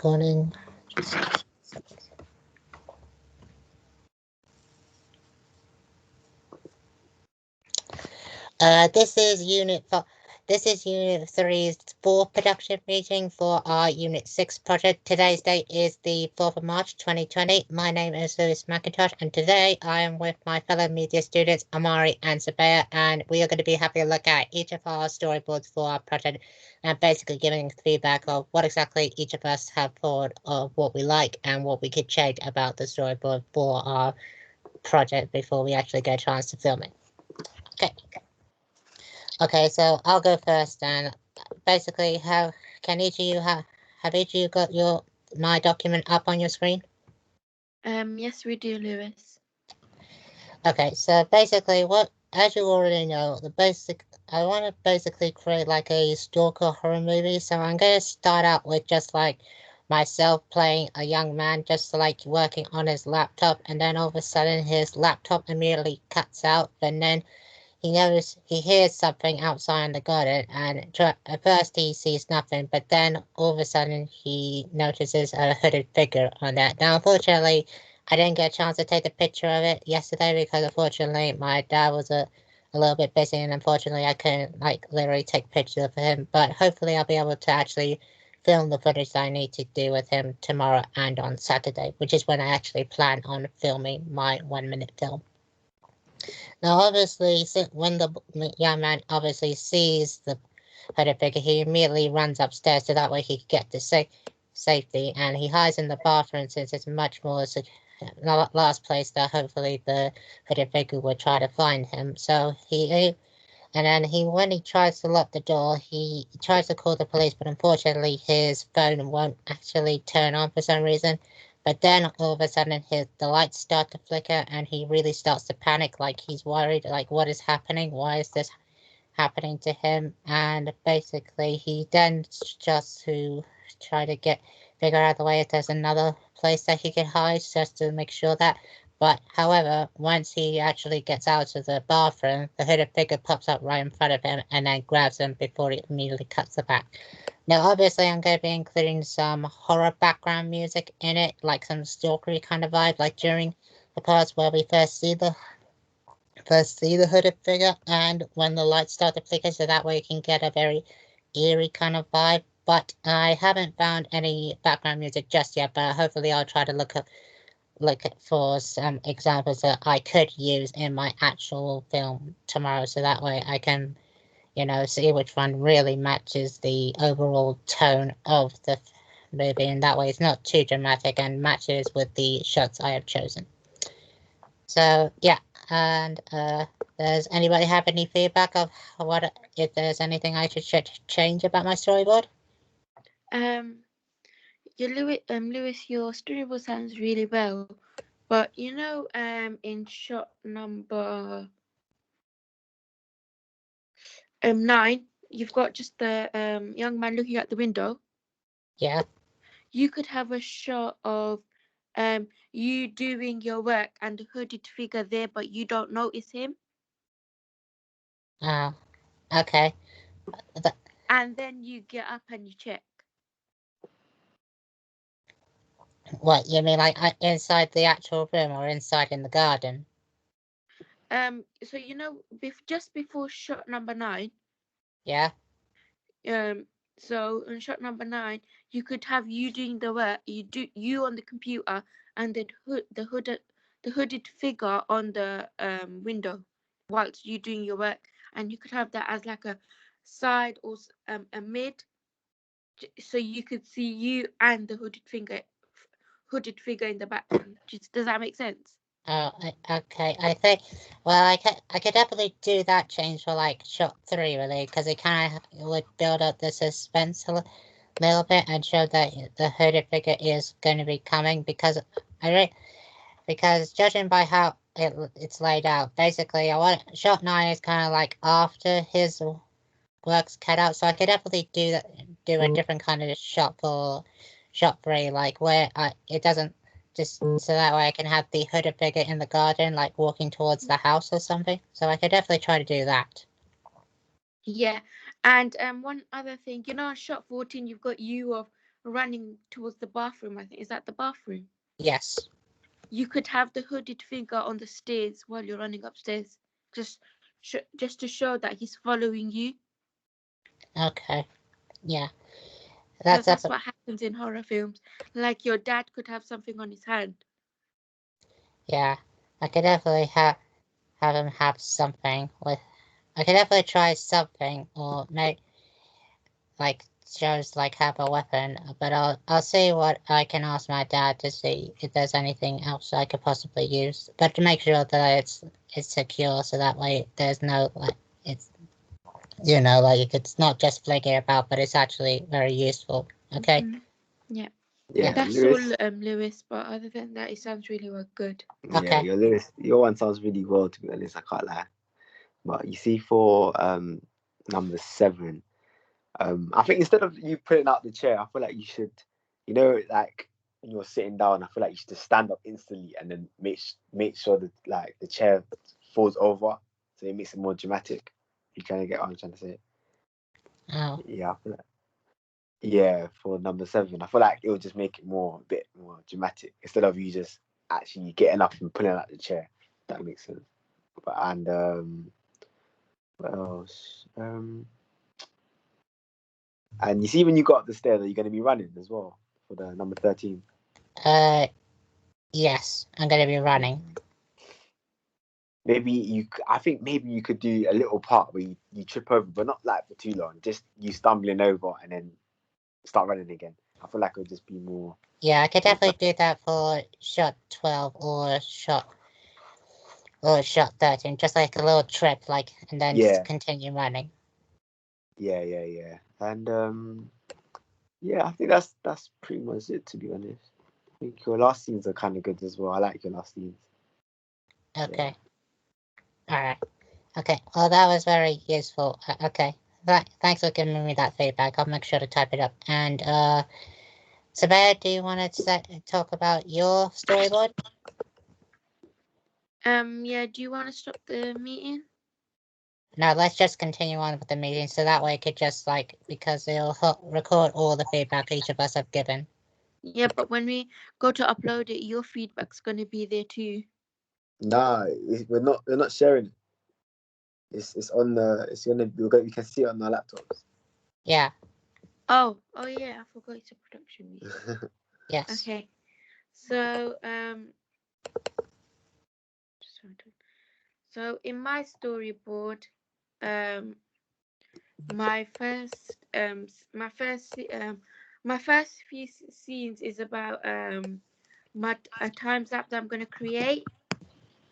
recording. This is Unit 3's fourth production meeting for our Unit 6 project. Today's date is the 4th of March 2020. My name is Lewis McIntosh, and today I am with my fellow media students Amari and Sabehya, and we are going to be having a look at each of our storyboards for our project and basically giving feedback of what exactly each of us have thought of what we like and what we could change about the storyboard for our project before we actually get a chance to film it. Okay, so I'll go first, and basically, have each of you got my document up on your screen? Yes, we do, Lewis. Okay, so basically, as you already know, I want to basically create like a stalker horror movie. So I'm going to start out with just like myself playing a young man, just like working on his laptop, and then all of a sudden his laptop immediately cuts out, and then he hears something outside in the garden, and at first he sees nothing, but then all of a sudden he notices a hooded figure on that. Now, unfortunately, I didn't get a chance to take a picture of it yesterday because unfortunately my dad was a little bit busy, and unfortunately I couldn't like literally take pictures of him, but hopefully I'll be able to actually film the footage that I need to do with him tomorrow and on Saturday, which is when I actually plan on filming my 1-minute film. Now, obviously, when the young man obviously sees the hooded figure, he immediately runs upstairs so that way he can get to safety, and he hides in the bathroom since it's much more last place that hopefully the hooded figure would try to find him. So when he tries to lock the door, he tries to call the police, but unfortunately his phone won't actually turn on for some reason. But then all of a sudden the lights start to flicker and he really starts to panic, like he's worried, like what is happening? Why is this happening to him? And basically he then just to try to figure out the way if there's another place that he can hide just to make sure that. But however, once he actually gets out of the bathroom, the hooded figure pops up right in front of him and then grabs him before he immediately cuts the back. Now, obviously, I'm going to be including some horror background music in it, like some stalkery kind of vibe, like during the parts where we first see the hooded figure, and when the lights start to flicker, so that way you can get a very eerie kind of vibe. But I haven't found any background music just yet, but hopefully I'll try to look for some examples that I could use in my actual film tomorrow, so that way I can see which one really matches the overall tone of the movie, and that way it's not too dramatic and matches with the shots I have chosen. So yeah, and does anybody have any feedback of if there's anything I should change about my storyboard? Lewis, your storyboard sounds really well, but in shot number 9, you've got just the young man looking out the window. Yeah. You could have a shot of you doing your work and the hooded figure there, but you don't notice him. Oh, okay. And then you get up and you check. What, you mean like inside the actual room or inside in the garden? So just before shot number 9. Yeah. So in shot number 9, you could have you doing the work. You on the computer, and then the hooded figure on the window, whilst you doing your work, and you could have that as like a side or a mid, so you could see you and the hooded figure in the background. Does that make sense? Oh, okay. I think, well, I could definitely do that change for like shot 3, really, because it kind of would build up the suspense a little bit and show that the hooded figure is going to be coming. Because judging by how it's laid out, basically, shot 9 is kind of like after his work's cut out, so I could definitely do a different kind of shot for shot 3, like where it doesn't. Just so that way I can have the hooded figure in the garden, like walking towards the house or something. So I could definitely try to do that. Yeah, and one other thing, on shot 14, you've got you of running towards the bathroom. I think is that the bathroom. Yes. You could have the hooded figure on the stairs while you're running upstairs, just to show that he's following you. Okay. Yeah. Because That's that's what happens in horror films. Like your dad could have something on his hand. Yeah. I could definitely have him have something with. I could definitely try something, or make like shows like have a weapon. But I'll see what I can ask my dad to see if there's anything else I could possibly use. But to make sure that it's secure, so that way there's no like it's like it's not just flaking about, but it's actually very useful. Okay. Mm-hmm. Yeah. Yeah, That's all, Lewis. Lewis. But other than that, it sounds really good. Yeah, Okay. your Lewis. Your one sounds really well, to be honest. I can't lie. But you see, for number 7, I think instead of you putting out the chair, I feel like you should, like when you're sitting down, I feel like you should just stand up instantly and then make sure that like the chair falls over, so it makes it more dramatic. You kind of get what I'm trying to say? Oh. Yeah, I feel like, yeah, for number 7, I feel like it will just make it a bit more dramatic instead of you just actually getting up and pulling out the chair. If that makes sense. But what else? And you see, when you got up the stairs, are you going to be running as well for the number 13? Yes, I'm gonna be running. I think maybe you could do a little part where you trip over, but not like for too long. Just you stumbling over and then start running again. I feel like it would just be more. Yeah, I could definitely do that for shot 12 or shot 13, just like a little trip, like, and then Yeah, continue running. yeah. And yeah, I think that's pretty much it, to be honest. I think your last scenes are kind of good as well. I like your last scenes. Okay. All right. Okay. Well, that was very useful. Okay. Thanks for giving me that feedback. I'll make sure to type it up. And Sabehya, do you want to talk about your storyboard? Yeah. Do you want to stop the meeting? No, let's just continue on with the meeting, so that way it could just because it'll record all the feedback each of us have given. Yeah, but when we go to upload it, your feedback's going to be there too. Nah, we're not sharing it. It's on the. It's gonna. We can see it on our laptops. Yeah. Oh yeah. I forgot it's a production meeting. Yes. Okay. So so in my storyboard, my first few scenes is about my a time zap that I'm going to create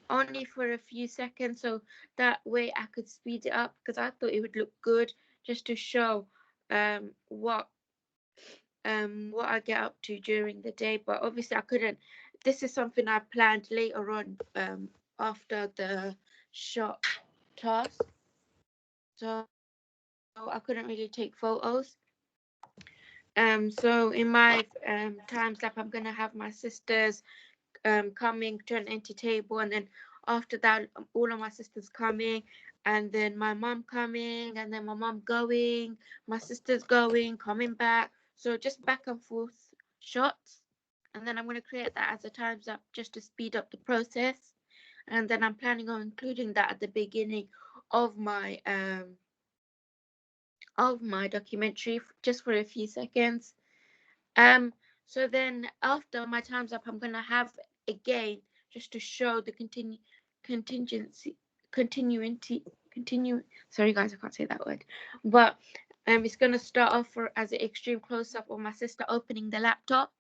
only for a few seconds, so that way I could speed it up because I thought it would look good just to show what I get up to during the day. But obviously I couldn't. This is something I planned later on after the shot task, so I couldn't really take photos. So in my time slap, I'm gonna have my sisters coming to an empty table, and then after that, all of my sisters coming, and then my mom coming, and then my mom going, my sisters going, coming back. So just back and forth shots, and then I'm gonna create that as a time slap just to speed up the process, and then I'm planning on including that at the beginning of my documentary just for a few seconds. So then after my time's up, I'm gonna have again just to show the contingency continuity continue. Sorry guys, I can't say that word. But it's gonna start off as an extreme close up of my sister opening the laptop,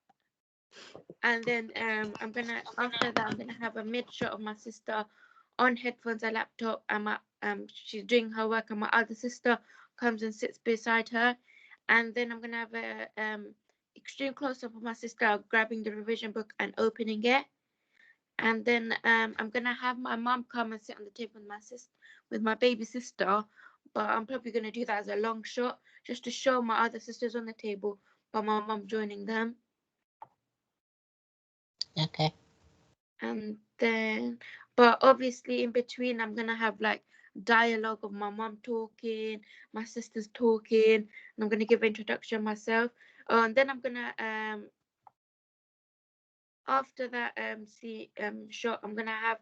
and then after that I'm gonna have a mid shot of my sister on headphones and laptop, and my she's doing her work, and my other sister comes and sits beside her, and then I'm gonna have a extreme close up of my sister grabbing the revision book and opening it, and then I'm gonna have my mom come and sit on the table with my baby sister, but I'm probably gonna do that as a long shot just to show my other sisters on the table, but my mom joining them. Okay. And then, but obviously in between I'm gonna have like dialogue of my mom talking, my sisters talking, and I'm gonna give an introduction myself. And then I'm gonna after that shot, I'm gonna have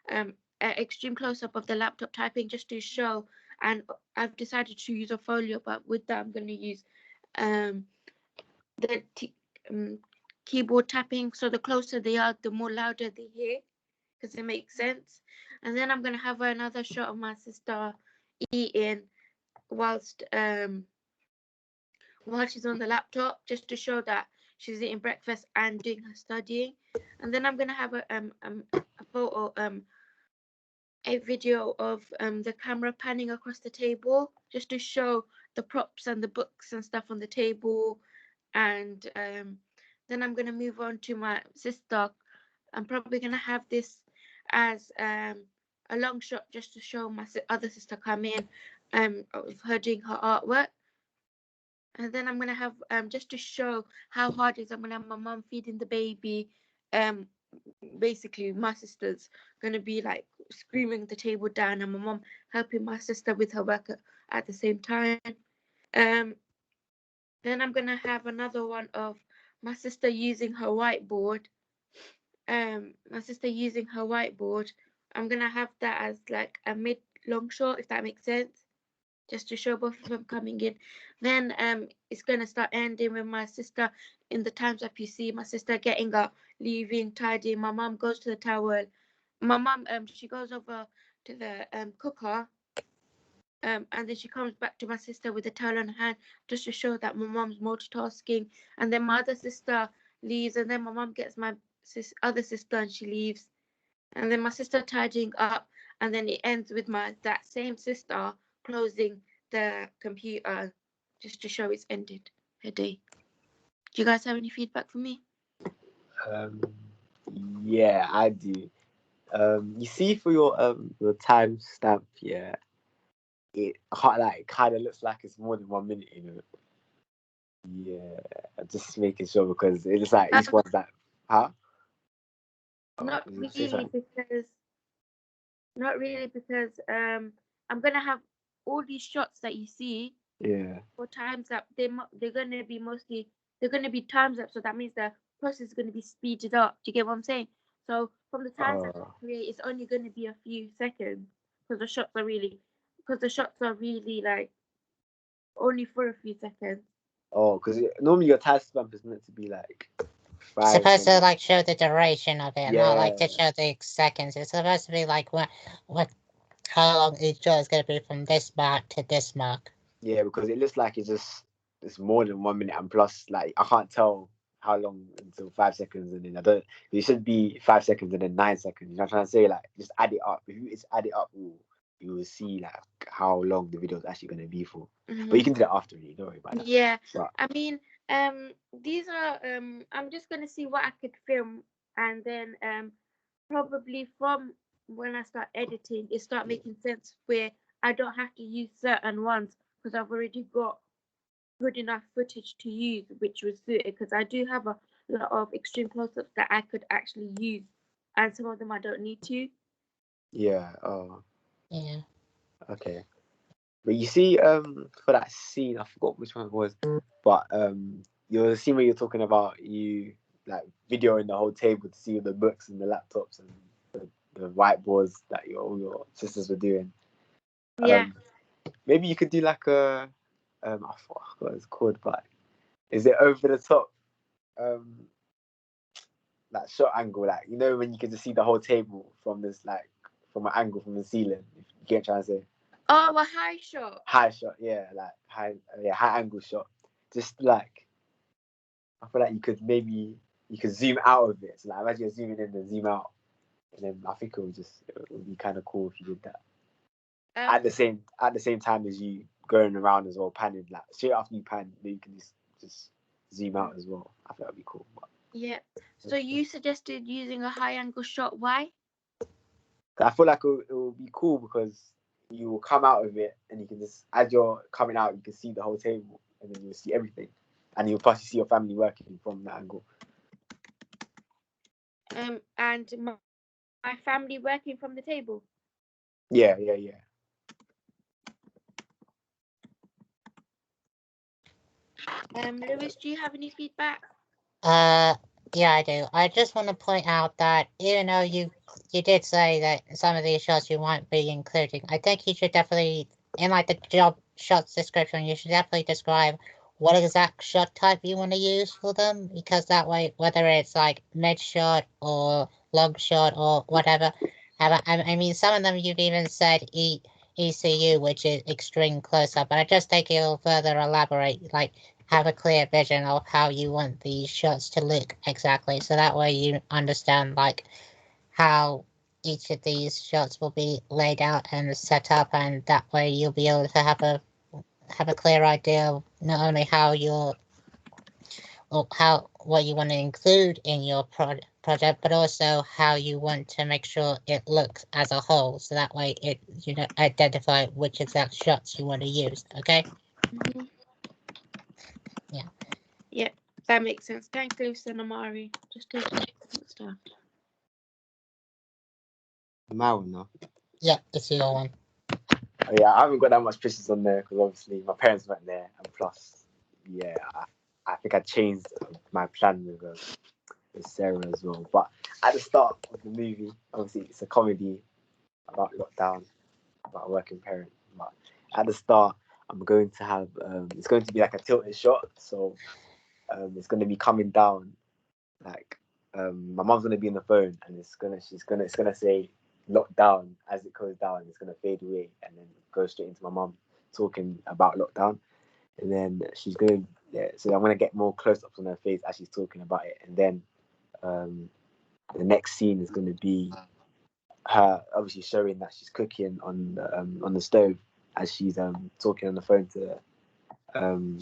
an extreme close up of the laptop typing just to show. And I've decided to use a folio, but with that I'm gonna use the keyboard tapping. So the closer they are, the more louder they hear, because it makes sense. And then I'm gonna have another shot of my sister eating whilst while she's on the laptop, just to show that she's eating breakfast and doing her studying. And then I'm gonna have a photo a video of the camera panning across the table, just to show the props and the books and stuff on the table. And then I'm gonna move on to my sister. I'm probably gonna have this as a long shot, just to show my other sister come in of her doing her artwork. And then I'm gonna have just to show how hard it is, I'm gonna have my mom feeding the baby. Basically my sister's gonna be like screaming the table down, and my mom helping my sister with her work at the same time. um then I'm gonna have another one of my sister using her whiteboard. My sister using her whiteboard, I'm gonna have that as like a mid long shot, if that makes sense, just to show both of them coming in. Then it's gonna start ending with my sister in the times up. You see my sister getting up, leaving, tidying. My mom goes to the towel. My mom she goes over to the cooker. And then she comes back to my sister with a towel on her hand, just to show that my mom's multitasking. And then my other sister leaves, and then my mom gets my other sister and she leaves. And then my sister tidying up, and then it ends with that same sister closing the computer, just to show it's ended her day. Do you guys have any feedback for me? Yeah, I do. You see, for your time stamp, yeah, it kind of looks like it's more than 1 minute, you know. Yeah, just making sure, because it's like each one's like, huh? Not You say really, something? because I'm gonna have all these shots that you see Yeah. for times that they're gonna be mostly, they're gonna be times up, so that means the process is gonna be speeded up. Do you get what I'm saying? So from the times that Oh, I create, it's only gonna be a few seconds, because the shots are really like only for a few seconds. because normally your time stamp is meant to be like five Supposed to minutes. like show the duration of it, not like to Yeah. show the seconds. It's supposed to be like what how long each shot is gonna be from this mark to this mark. Yeah, because it looks like it's more than 1 minute, and plus, like, I can't tell how long until 5 seconds, and then I don't. It should be 5 seconds and then 9 seconds. You know what I'm trying to say? Like, just add it up. If you just add it up, you will see like how long the video is actually going to be for. But you can do that after, really. Don't worry about that. Yeah, But I mean, these are I'm just gonna see what I could film, and then probably from when I start editing, it start making sense where I don't have to use certain ones, because I've already got good enough footage to use, which was suited. Because I do have a lot of extreme close-ups that I could actually use, and some of them I don't need to. yeah, oh, Yeah. okay. But you see, for that scene, I forgot which one it was, but you're the scene where you're talking about you like videoing the whole table to see all the books and the laptops and the whiteboards that all your sisters were doing. Yeah. Maybe you could do like I forgot what it's called, but is it over the top like shot angle, like, you know, when you can just see the whole table from this, like, from an angle from the ceiling, if you get what I'm trying to say. Oh, a high shot. High shot, yeah, like high angle shot. Just like, I feel like you could zoom out of it. So like, imagine you're zooming in and zoom out, and then I think it would be kind of cool if you did that at the same time as you going around as well, panning, like straight after you pan, then you can just zoom out as well. I think that'd be cool. But Yeah. So you suggested using a high angle shot. Why? I feel like it will be cool because you will come out of it, and you can just, as you're coming out, you can see the whole table, and then you'll see everything, and you'll plus you see your family working from that angle. And my family working from the table. Yeah. Lewis, do you have any feedback? Yeah, I do. I just want to point out that even though you did say that some of these shots you might be including, I think you should definitely, in like the job shots description, you should definitely describe what exact shot type you want to use for them, because that way, whether it's like mid shot or long shot or whatever, I mean, some of them you've even said ECU, which is extreme close up, but I just think it'll further elaborate, like have a clear vision of how you want these shots to look exactly, so that way you understand like how each of these shots will be laid out and set up, and that way you'll be able to have a clear idea of not only how you're or how what you want to include in your project, but also how you want to make sure it looks as a whole, so that way it identify which exact shots you want to use. Okay. Mm-hmm. Yeah. Yeah, that makes sense. Thanks, Lewis and Amari. Just taking stuff. My one now. Yeah, it's your one. Oh, yeah, I haven't got that much pictures on there because obviously my parents weren't there, and plus, yeah, I think I changed my plan with Sarah as well. But at the start of the movie, obviously it's a comedy about lockdown, about a working parent. But at the start, I'm going to have it's going to be like a tilted shot, so it's going to be coming down like my mom's going to be on the phone, and it's gonna say lockdown as it goes down. It's going to fade away and then go straight into my mom talking about lockdown, and then she's going to so I'm going to get more close-ups on her face as she's talking about it, and then the next scene is going to be her obviously showing that she's cooking on the stove as she's talking on the phone to um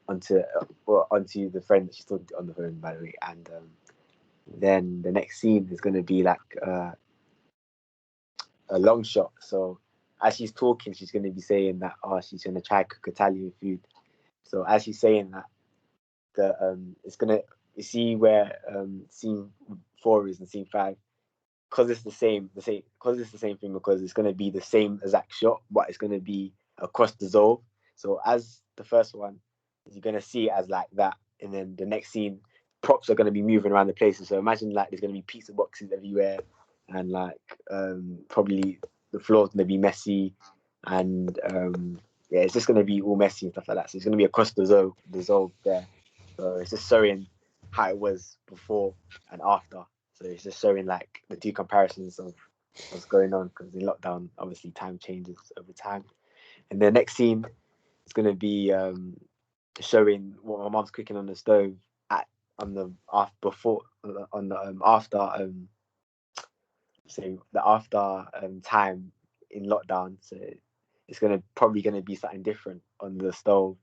onto the friend that she's talking to on the phone, by the way. And then the next scene is going to be like a long shot. So as she's talking, she's going to be saying that she's going to try cook Italian food. So as she's saying that, it's gonna, you see where scene 4 is and scene 5, because it's because it's the same thing, because it's going to be the same exact shot, but it's going to be across dissolve. So as the first one, you're going to see it as like that, and then the next scene, props are going to be moving around the places. So imagine like there's going to be pizza boxes everywhere, and like probably the floor's going to be messy, and yeah, it's just going to be all messy and stuff like that. So it's going to be across dissolve there. So it's just showing how it was before and after. So it's just showing like the two comparisons of what's going on, because in lockdown, obviously time changes over time. And the next scene is going to be showing what my mom's cooking on the stove at on the after before on the after so the after time in lockdown. So it's probably gonna be something different on the stove,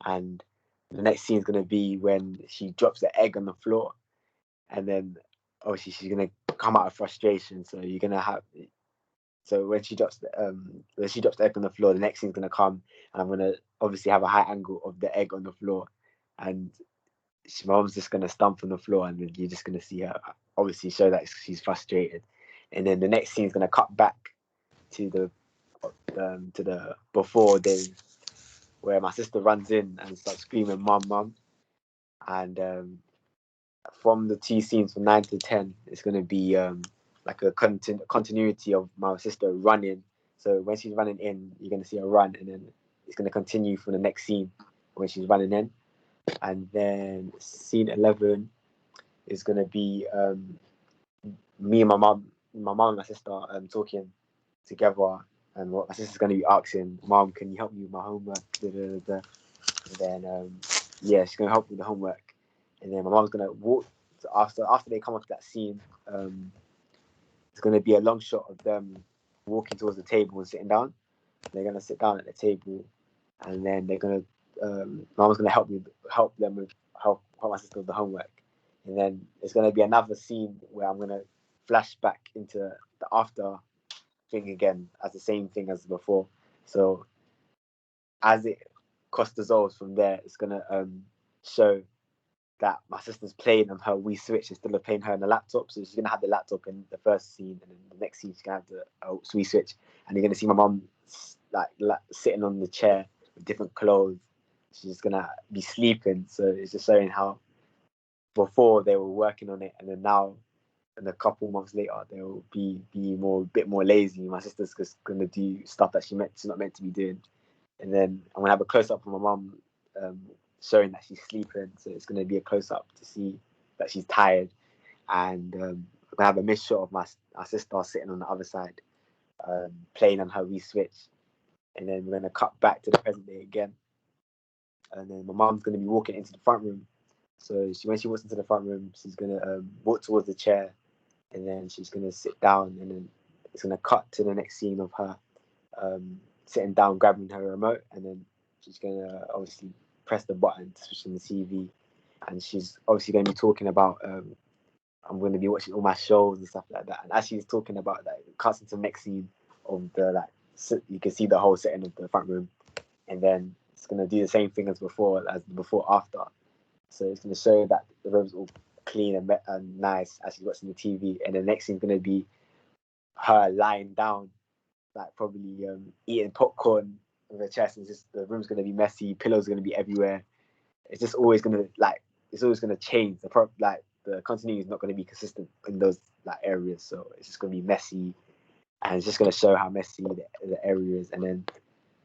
and the next scene is gonna be when she drops the egg on the floor, and then obviously she's gonna come out of frustration. So you're gonna have so when she drops the egg on the floor, the next thing's gonna come, and I'm gonna obviously have a high angle of the egg on the floor, and my mom's just gonna stomp on the floor, and then you're just gonna see her obviously show that she's frustrated, and then the next scene's gonna cut back to the before days where my sister runs in and starts screaming, "Mum, mum!" And from the two scenes from 9 to 10, it's gonna be like a continuity of my sister running. So when she's running in, you're gonna see her run, and then it's gonna continue from the next scene when she's running in, and then scene 11 is gonna be me and my mom and my sister talking together, and what my sister's gonna be asking, "Mom, can you help me with my homework?" Da, da, da, da. And then yeah, she's gonna help with the homework, and then my mom's gonna walk. So after they come off that scene, it's gonna be a long shot of them walking towards the table and sitting down. They're gonna sit down at the table, and then they're gonna mom's gonna help them with help my sister with the homework, and then it's gonna be another scene where I'm gonna flash back into the after thing again as the same thing as before. So as it cross dissolves from there, it's gonna show that my sister's playing on her Wii Switch instead of playing her on the laptop. So she's gonna have the laptop in the first scene, and then the next scene she's gonna have the Wii Switch, and you're gonna see my mom like sitting on the chair with different clothes. she's gonna be sleeping. So it's just showing how before they were working on it, and then now, and a couple months later, they'll be a bit more lazy. My sister's just gonna do stuff that she's not meant to be doing, and then I'm gonna have a close up of my mum, showing that she's sleeping. So it's gonna be a close up to see that she's tired, and I'm gonna have a miss shot of our sister sitting on the other side, playing on her Wii Switch, and then we're gonna cut back to the present day again, and then my mum's gonna be walking into the front room. So when she walks into the front room, she's gonna walk towards the chair, and then she's gonna sit down, and then it's gonna cut to the next scene of her sitting down, grabbing her remote, and then she's gonna obviously press the button to switch on the TV, and she's obviously gonna be talking about I'm gonna be watching all my shows and stuff like that. And as she's talking about that, it cuts into the next scene of you can see the whole setting of the front room, and then it's gonna do the same thing as before after. So it's going to show that the room's all clean and nice as she's watching the TV. And the next thing's going to be her lying down, like probably eating popcorn with her chest. And just the room's going to be messy. Pillows are going to be everywhere. It's just always going to change. The continuity is not going to be consistent in those areas. So it's just going to be messy, and it's just going to show how messy the area is. And then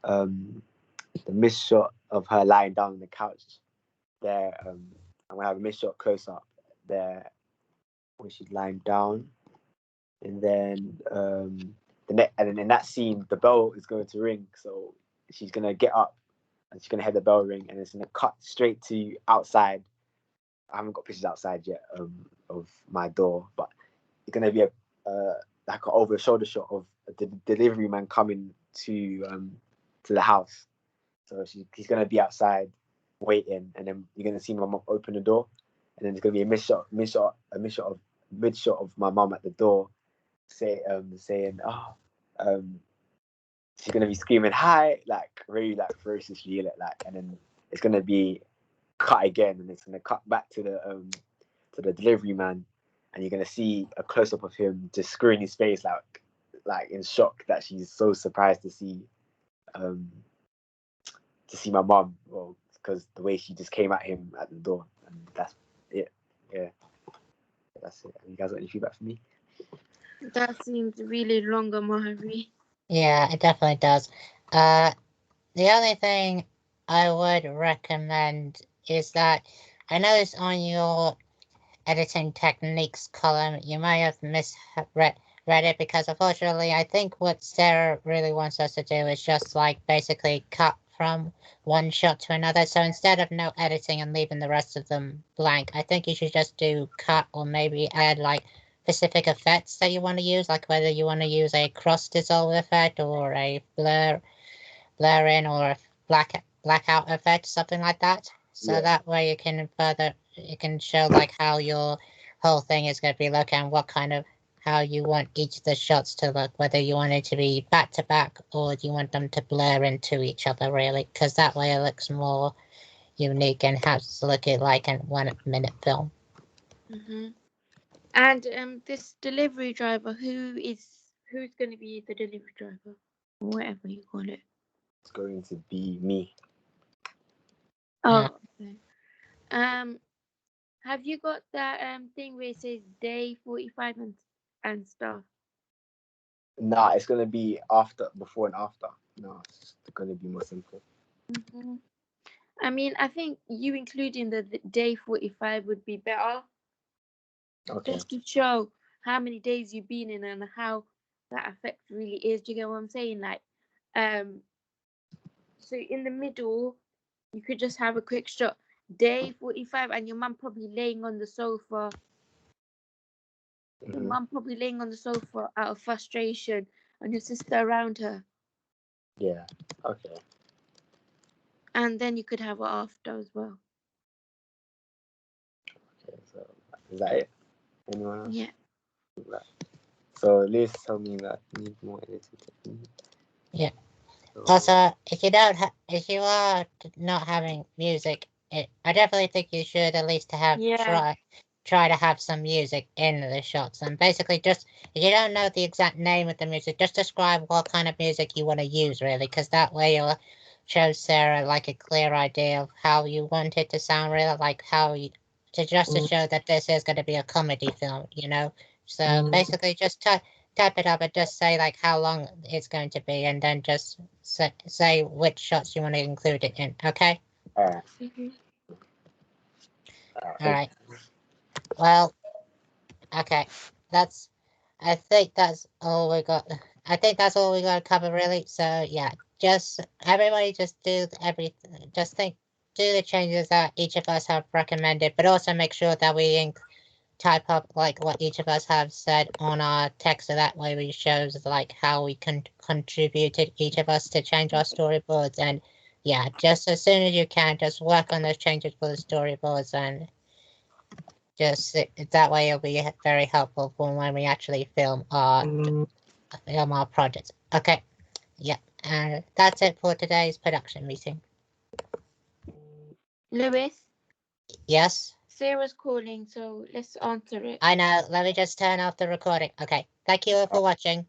the miss shot of her lying down on the couch. There, I'm gonna have a miss shot close up there when she's lying down, and then and then in that scene the bell is going to ring, so she's gonna get up and she's gonna hear the bell ring, and it's gonna cut straight to outside. I haven't got pictures outside yet of my door, but it's gonna be like an over shoulder shot of the delivery man coming to the house. So he's gonna be outside waiting, and then you're gonna see my mum open the door, and then there's gonna be a mid shot of my mum at the door, saying she's gonna be screaming hi, really ferociously, and then it's gonna be cut again, and it's gonna cut back to the delivery man, and you're gonna see a close up of him just screwing his face like in shock that she's so surprised to see my mum. Well, because the way she just came at him at the door, and that's it. Yeah, that's it. You guys got any feedback for me? That seems really long, Amari. Yeah, it definitely does. The only thing I would recommend is that I noticed on your editing techniques column, you may have misread it, because unfortunately I think what Sarah really wants us to do is just basically cut from one shot to another. So instead of no editing and leaving the rest of them blank, I think you should just do cut, or maybe add specific effects that you want to use, like whether you want to use a cross dissolve effect or a blur in or a blackout effect, something like that. So that way you can show how your whole thing is going to be looking, and what kind of how you want each of the shots to look, whether you want it to be back to back or do you want them to blur into each other, really, because that way it looks more unique and has to look like a 1 minute film. Mm-hmm. And this delivery driver, who's going to be the delivery driver, or whatever you call it? It's going to be me. Oh, okay. Have you got that thing where it says day 45 and stuff? Nah, it's gonna be before and after. No, it's gonna be more simple. Mm-hmm. I mean, I think you including the day 45 would be better. Okay. Just to show how many days you've been in and how that effect really is. Do you get what I'm saying? So in the middle, you could just have a quick shot. Day 45, and your mum probably laying on the sofa. Mm-hmm. Your mum probably laying on the sofa out of frustration, and your sister around her. Yeah. Okay. And then you could have it after as well. Okay. So is that it? Anyone else? Yeah. So Liz told me that I need more editing technique. Yeah. Also, if you are not having music, I definitely think you should at least try to have some music in the shots. And basically, just if you don't know the exact name of the music, just describe what kind of music you want to use, really, because that way show Sarah like a clear idea of how you want it to sound, really, like how you to show that this is going to be a comedy film, you know. So basically, just type it up and just say like how long it's going to be, and then just say which shots you want to include it in. Okay. All right. All right. Well, okay. That's. I think that's all we got. I think that's all we got to cover, really. So yeah, just everybody, just do everything. Just do the changes that each of us have recommended, but also make sure that we type up like what each of us have said on our text, so that way we shows like how we can contributed each of us to change our storyboards. And yeah, just as soon as you can, just work on those changes for the storyboards, and just that way it'll be very helpful for when we actually film our projects. Okay, yeah, and that's it for today's production meeting. Lewis, Yes, Sarah's calling, so let's answer it. I know. Let me just turn off the recording. Okay, thank you all for watching.